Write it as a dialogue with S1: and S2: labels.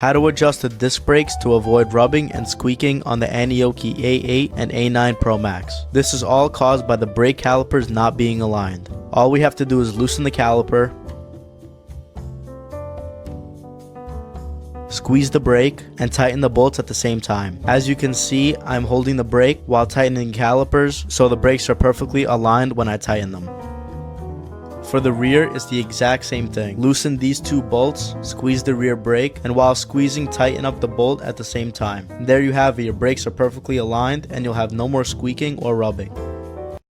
S1: How to adjust the disc brakes to avoid rubbing and squeaking on the Aniioki A8 and A9 Pro Max. This is all caused by the brake calipers not being aligned. All we have to do is loosen the caliper, squeeze the brake, and tighten the bolts at the same time. As you can see, I'm holding the brake while tightening calipers, so the brakes are perfectly aligned when I tighten them. For the rear, it's the exact same thing. Loosen these two bolts, squeeze the rear brake, and while squeezing, tighten up the bolt at the same time. There you have it, your brakes are perfectly aligned and you'll have no more squeaking or rubbing.